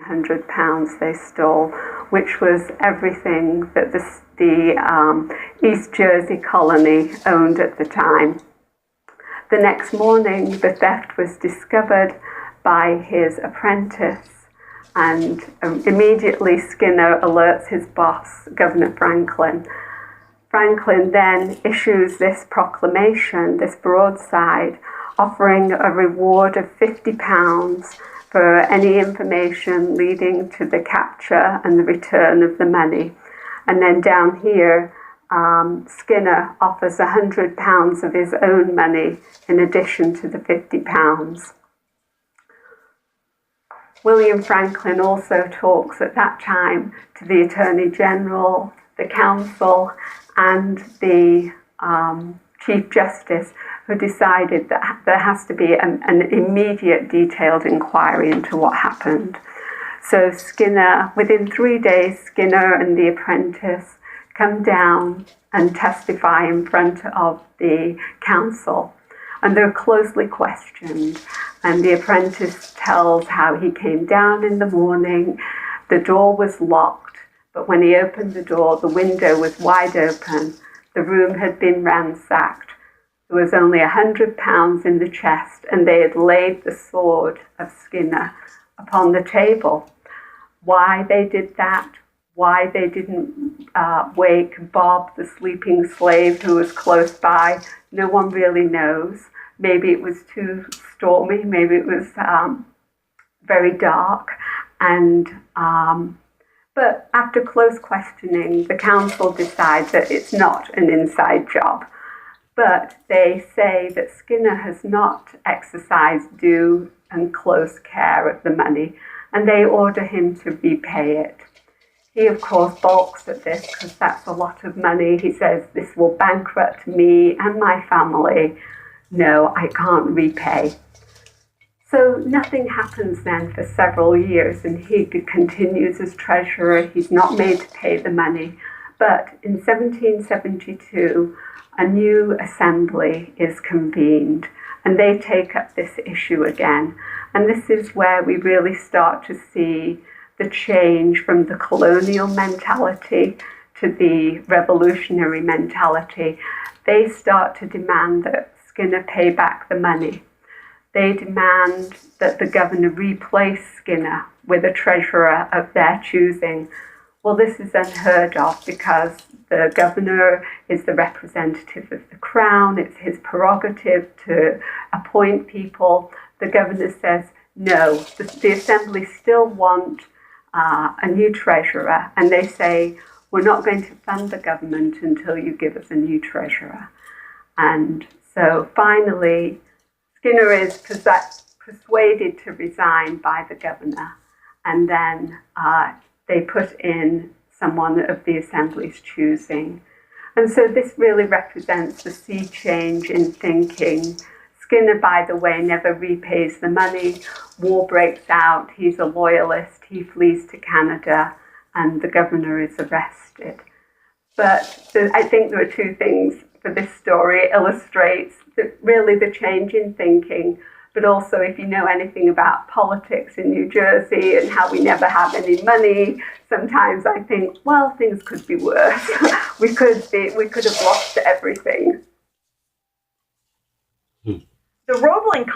£100 they stole, which was everything that the East Jersey colony owned at the time. The next morning, the theft was discovered by his apprentice, and immediately Skinner alerts his boss, Governor Franklin. Franklin then issues this proclamation, this broadside, offering a reward of £50 for any information leading to the capture and the return of the money. And then down here, Skinner offers £100 of his own money in addition to the £50. William Franklin also talks at that time to the Attorney General, the Council, and the Chief Justice, who decided that there has to be an immediate detailed inquiry into what happened. So Skinner, within 3 days, Skinner and the apprentice come down and testify in front of the council. And they're closely questioned. And the apprentice tells how he came down in the morning, the door was locked, but when he opened the door, the window was wide open. The room had been ransacked. There was only £100 in the chest, and they had laid the sword of Skinner upon the table. Why they did that, why they didn't wake Bob, the sleeping slave who was close by, no one really knows. Maybe it was too stormy, maybe it was very dark, but after close questioning, the council decides that it's not an inside job. But they say that Skinner has not exercised due and close care of the money, and they order him to repay it. He, of course, balks at this because that's a lot of money. He says, "This will bankrupt me and my family. No, I can't repay." So nothing happens then for several years, and he continues as treasurer. He's not made to pay the money. But in 1772, a new assembly is convened, and they take up this issue again. And this is where we really start to see the change from the colonial mentality to the revolutionary mentality. They start to demand that Skinner pay back the money. They demand that the governor replace Skinner with a treasurer of their choosing. Well, this is unheard of because the governor is the representative of the crown. It's his prerogative to appoint people. The governor says, no, the assembly still want a new treasurer, and they say, we're not going to fund the government until you give us a new treasurer. And so finally, Skinner is persuaded to resign by the governor, and then they put in someone of the assembly's choosing. And so this really represents the sea change in thinking. Skinner, by the way, never repays the money. War breaks out. He's a loyalist. He flees to Canada, and the governor is arrested. But I think there are two things for this story. It illustrates really the change in thinking, but also if you know anything about politics in New Jersey and how we never have any money, sometimes I think, well, things could be worse. we could have lost everything. The Roebling